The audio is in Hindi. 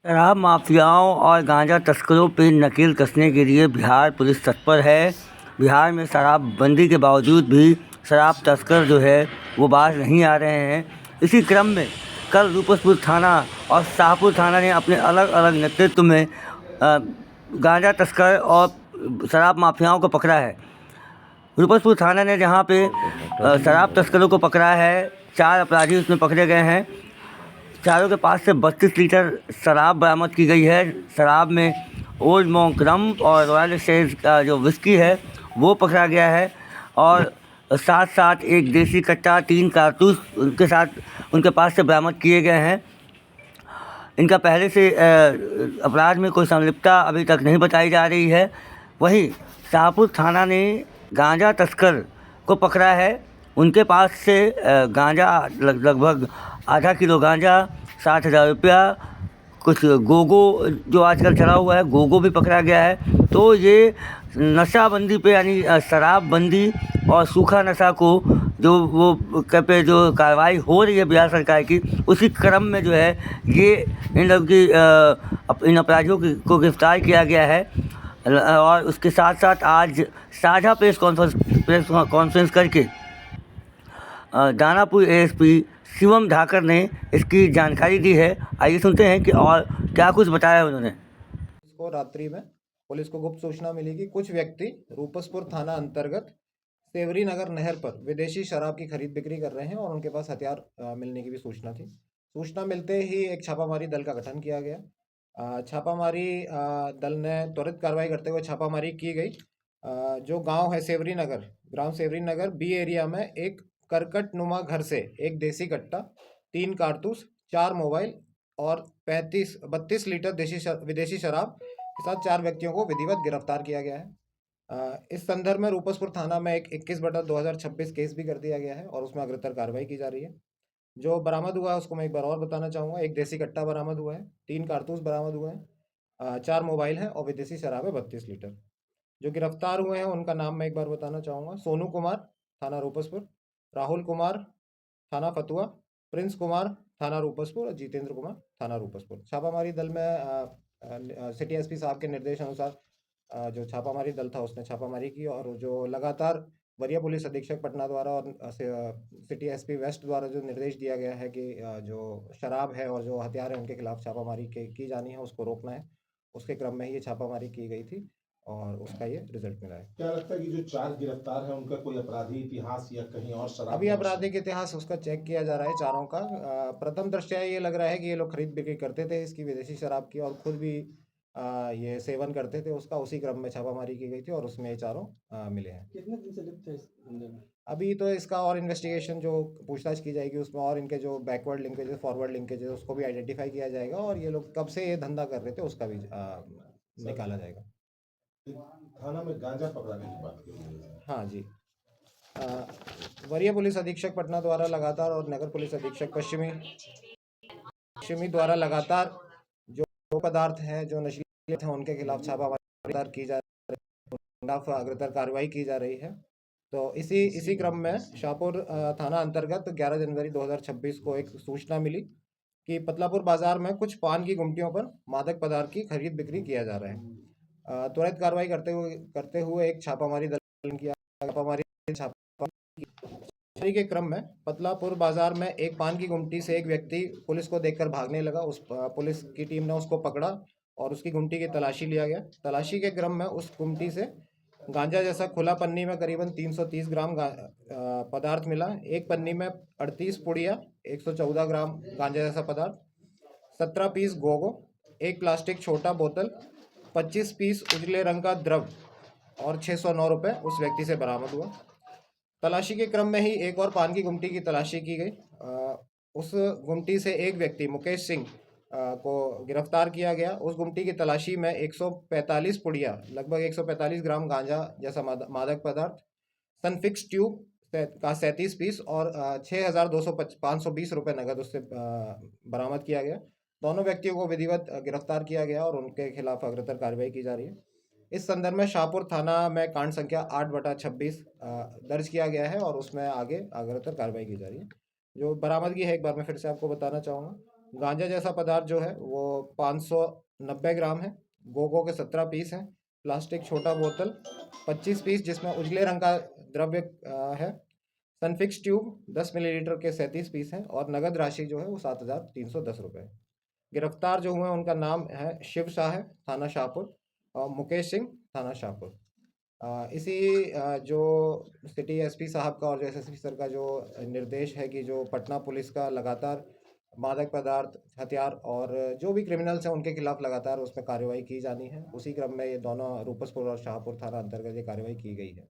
शराब माफियाओं और गांजा तस्करों पर नकेल कसने के लिए बिहार पुलिस तत्पर है। बिहार में शराबबंदी के बावजूद भी शराब तस्कर जो है वो बाज नहीं आ रहे हैं। इसी क्रम में कल रूपसपुर थाना और शाहपुर थाना ने अपने अलग अलग नेतृत्व में गांजा तस्कर और शराब माफियाओं को पकड़ा है। रूपसपुर थाना ने जहां पे शराब तस्करों को पकड़ा है, 4 अपराधी उसमें पकड़े गए हैं। चारों के पास से 32 लीटर शराब बरामद की गई है। शराब में ओल्ड मॉन्क रम और रॉयल स्टेज का जो विस्की है वो पकड़ा गया है, और साथ साथ एक देसी कट्टा, 3 कारतूस उनके साथ उनके पास से बरामद किए गए हैं। इनका पहले से अपराध में कोई संलिप्तता अभी तक नहीं बताई जा रही है। वहीं शाहपुर थाना ने गांजा तस्कर को पकड़ा है। उनके पास से गांजा लगभग आधा किलो गांजा, 60,000 रुपया, कुछ गोगो जो आजकल चला हुआ है गोगो भी पकड़ा गया है। तो ये नशाबंदी पे यानी शराबबंदी और सूखा नशा को जो वो पे जो कार्रवाई हो रही है बिहार सरकार की, उसी क्रम में जो है ये इन लोग की इन अपराधियों को गिरफ्तार किया गया है। और उसके साथ साथ आज साझा प्रेस कॉन्फ्रेंस करके दानापुर एएसपी शिवम ढाकर ने इसकी जानकारी दी है। आइए सुनते हैं कि और क्या कुछ बताया उन्होंने। को रात्रि में पुलिस को गुप्त सूचना मिली कि कुछ व्यक्ति रूपसपुर थाना अंतर्गत सेवरी नगर नहर पर विदेशी शराब की खरीद बिक्री कर रहे हैं और उनके पास हथियार मिलने की भी सूचना थी। सूचना मिलते ही एक छापामारी दल का गठन किया गया। छापामारी दल ने त्वरित कार्रवाई करते हुए छापामारी की गई। जो गांव है सेवरी नगर, ग्राम सेवरी नगर बी एरिया में एक करकट नुमा घर से एक देसी कट्टा, 3 कारतूस, 4 मोबाइल और 32 लीटर विदेशी शराब के साथ 4 व्यक्तियों को विधिवत गिरफ्तार किया गया है। इस संदर्भ में रूपसपुर थाना में एक 21/2026 केस भी कर दिया गया है और उसमें अग्रतर कार्रवाई की जा रही है। जो बरामद हुआ है उसको मैं एक बार और बताना चाहूँगा। एक देसी कट्टा बरामद हुआ है, 3 कारतूस बरामद हुए हैं, 4 मोबाइल हैं और विदेशी शराब है 32 लीटर। जो गिरफ्तार हुए हैं उनका नाम मैं एक बार बताना चाहूँगा। सोनू कुमार, थाना रूपसपुर; राहुल कुमार, थाना फतुआ; प्रिंस कुमार, थाना रूपसपुर; और जितेंद्र कुमार, थाना रूपसपुर। छापामारी दल में सिटी एसपी साहब के निर्देश अनुसार जो छापामारी दल था उसने छापामारी की, और जो लगातार वरीय पुलिस अधीक्षक पटना द्वारा और सिटी एसपी वेस्ट द्वारा जो निर्देश दिया गया है कि जो शराब है और जो हथियार है उनके खिलाफ छापामारी की जानी है, उसको रोकना है, उसके क्रम में ही ये छापामारी की गई थी और उसका ये रिजल्ट मिला है। क्या लगता है कि जो 4 गिरफ्तार है उनका कोई आपराधिक इतिहास या कहीं और शराब अभी में आपराधिक इतिहास उसका चेक किया जा रहा है चारों का। प्रथम दृष्टया ये लग रहा है कि ये लोग खरीद बिक्री करते थे इसकी विदेशी शराब की, और खुद भी ये सेवन करते थे उसका। उसी क्रम में छापामारी की गई थी और उसमें ये चारों मिले हैं। कितने दिन से लिप्त है इस धंधे में? अभी तो इसका और इन्वेस्टिगेशन जो पूछताछ की जाएगी उसमें और इनके जो बैकवर्ड लिंकेजेस, फॉरवर्ड लिंकेजेस, उसको भी आइडेंटिफाई किया जाएगा, और ये लोग कब से ये धंधा कर रहे थे उसका भी निकाला जाएगा। थाना में गांजा पकड़ाने की बात की है। हाँ जी। वरीय पुलिस अधीक्षक पटना द्वारा लगातार और नगर पुलिस अधीक्षक पश्चिमी द्वारा लगातार जो पदार्थ हैं, जो नशीले हैं, उनके खिलाफ छापामारी की जा रही है, अग्रतर कार्रवाई की जा रही है। तो इसी क्रम में शाहपुर थाना अंतर्गत 11 जनवरी 2026 को एक सूचना मिली कि पतलापुर बाजार में कुछ पान की गुमटियों पर मादक पदार्थ की खरीद बिक्री किया जा रहा है। त्वरित कार्रवाई करते हुए एक छापामारी दल किया। छापामारी के क्रम में पतलापुर बाजार में एक पान की गुमटी से एक व्यक्ति पुलिस को देखकर भागने लगा। उस पुलिस की टीम ने उसको पकड़ा और उसकी गुमटी की तलाशी लिया गया। तलाशी के क्रम में उस गुमटी से गांजा जैसा खुला पन्नी में करीबन 330 ग्राम पदार्थ मिला। एक पन्नी में 38 पुड़िया, 114 ग्राम गांजा जैसा पदार्थ, 17 पीस गोगो, एक प्लास्टिक छोटा बोतल, 25 पीस उजले रंग का द्रव और 609 रुपये उस व्यक्ति से बरामद हुआ। तलाशी के क्रम में ही एक और पान की गुमटी की तलाशी की गई। उस गुमटी से एक व्यक्ति मुकेश सिंह को गिरफ्तार किया गया। उस गुमटी की तलाशी में 145 पुड़िया, लगभग 145 ग्राम गांजा जैसा मादक पदार्थ, सनफिक्स ट्यूब का 37 पीस और 520 रुपये नगद उससे बरामद किया गया। दोनों व्यक्तियों को विधिवत गिरफ्तार किया गया और उनके खिलाफ अग्रतर कार्रवाई की जा रही है। इस संदर्भ में शाहपुर थाना में कांड संख्या 8/26 दर्ज किया गया है और उसमें आगे अग्रतर कार्रवाई की जा रही है। जो बरामदगी है एक बार मैं फिर से आपको बताना चाहूँगा। गांजा जैसा पदार्थ जो है वो 590 ग्राम है। गोगो के 17 पीस हैं। प्लास्टिक छोटा बोतल 25 पीस जिसमें उजले रंग का द्रव्य है। सनफिक्स ट्यूब 10 मिलीलीटर के 37 पीस हैं और नगद राशि जो है वो 7,310 रुपये। गिरफ्तार जो हुए हैं उनका नाम है शिव शाह, थाना शाहपुर, और मुकेश सिंह, थाना शाहपुर। इसी जो सिटी एसपी साहब का और जो एसएसपी सर का जो निर्देश है कि जो पटना पुलिस का लगातार मादक पदार्थ, हथियार और जो भी क्रिमिनल्स हैं उनके खिलाफ लगातार उसमें कार्रवाई की जानी है, उसी क्रम में ये दोनों रूपसपुर और शाहपुर थाना अंतर्गत ये कार्रवाई की गई है।